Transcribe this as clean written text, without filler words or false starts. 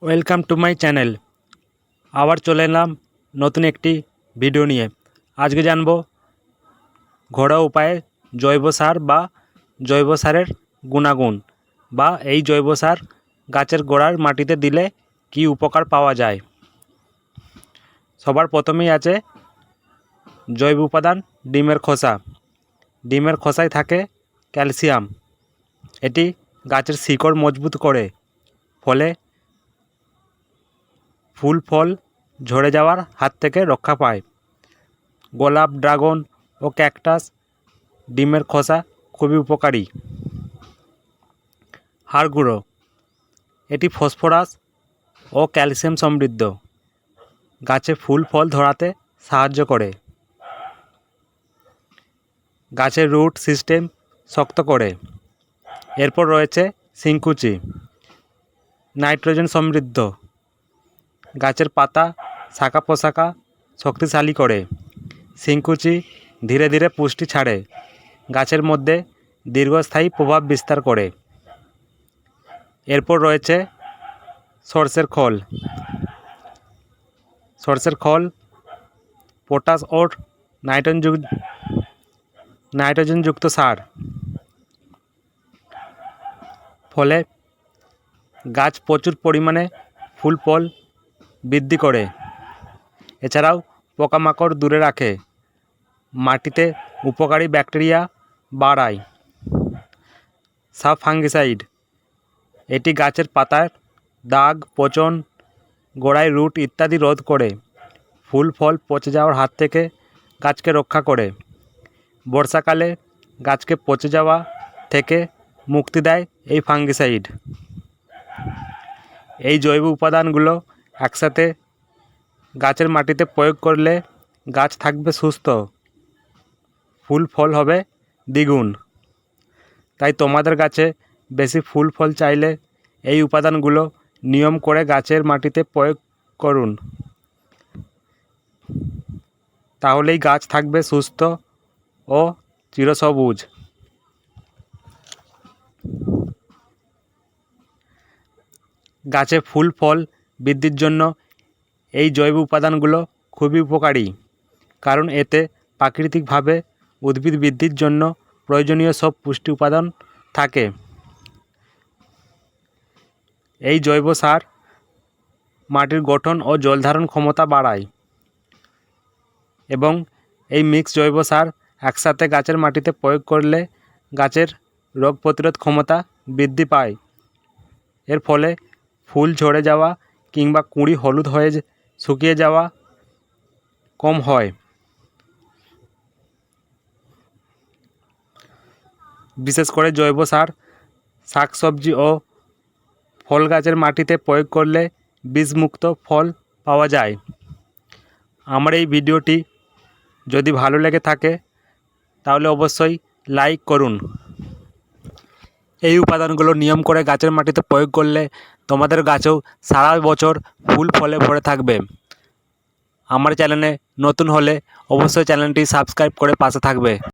Welcome to my channel. আবার চলে এলাম নতুন একটি ভিডিও নিয়ে। আজকে জানবো ঘরোয়া উপায়ে জৈব সার বা জৈব সারের গুণাগুণ বা এই জৈব সার গাছের গোড়ার মাটিতে দিলে কি উপকার পাওয়া যায়। সবার প্রথমেই আছে জৈব উপাদান ডিমের খোসা। ডিমের খোসায় থাকে ক্যালসিয়াম। এটি গাছের শিকড় মজবুত করে, ফলে ফুল ফল ঝরে যাওয়ার হাত থেকে রক্ষা পায়। গোলাপ, ড্রাগন ও ক্যাকটাস ডিমের খোসা খুবই উপকারী। হাড় গুঁড়ো, এটি ফসফরাস ও ক্যালসিয়াম সমৃদ্ধ, গাছে ফুল ফল ধরাতে সাহায্য করে। গাছের রুট সিস্টেম শক্ত করে। এরপর রয়েছে শিংকুচি, নাইট্রোজেন সমৃদ্ধ, গাছের পাতা শাখা প্রশাখা শক্তিশালী করে। শিংকুচি ধীরে ধীরে পুষ্টি ছাড়ে, গাছের মধ্যে দীর্ঘস্থায়ী প্রভাব বিস্তার করে। এরপর রয়েছে সর্ষের খোল। সর্ষের খোল পটাশ ও নাইট্রোজেনযুক্ত সার, ফলে গাছ প্রচুর পরিমাণে ফুল ফল বৃদ্ধি করে। এছাড়াও পোকামাকড় দূরে রাখে, মাটিতে উপকারী ব্যাকটেরিয়া বাড়ায়। সাব ফাঙ্গিসাইড, এটি গাছের পাতার দাগ, পচন, গোড়ায় রুট ইত্যাদি রোধ করে। ফুল ফল পচে যাওয়ার হাত থেকে গাছকে রক্ষা করে। বর্ষাকালে গাছকে পচে যাওয়া থেকে মুক্তি দেয় এই ফাঙ্গিসাইড। এই জৈব উপাদানগুলো একসাথে গাছের মাটিতে প্রয়োগ করলে গাছ থাকবে সুস্থ, ফুল ফল হবে দ্বিগুণ। তাই তোমাদের গাছে বেশি ফুল ফল চাইলে এই উপাদানগুলো নিয়ম করে গাছের মাটিতে প্রয়োগ করুন, তাহলেই গাছ থাকবে সুস্থ ও চিরসবুজ। গাছে ফুল ফল বৃদ্ধির জন্য এই জৈব উপাদানগুলো খুবই উপকারী, কারণ এতে প্রাকৃতিকভাবে উদ্ভিদ বৃদ্ধির জন্য প্রয়োজনীয় সব পুষ্টি উপাদান থাকে। এই জৈব সার মাটির গঠন ও জলধারণ ক্ষমতা বাড়ায় এবং এই মিক্স জৈব সার একসাথে গাছের মাটিতে প্রয়োগ করলে গাছের রোগ প্রতিরোধ ক্ষমতা বৃদ্ধি পায়। এর ফলে ফুল ঝরে যাওয়া কিংবা কুঁড়ি হলুদ হয়ে শুকিয়ে যাওয়া কম হয়। বিশেষ করে জৈব সার শাকসবজি ও ফল গাছের মাটিতে প্রয়োগ করলে বীজমুক্ত ফল পাওয়া যায়। আমার এই ভিডিওটি যদি ভালো লেগে থাকে তাহলে অবশ্যই লাইক করুন। এই উপাদানগুলো নিয়ম করে গাছের মাটিতে প্রয়োগ করলে তোমাদের গাছেও সারা বছর ফুল ফলে ভরে থাকবে। আমার চ্যানেলে নতুন হলে অবশ্যই চ্যানেলটি সাবস্ক্রাইব করে পাশে থাকবে।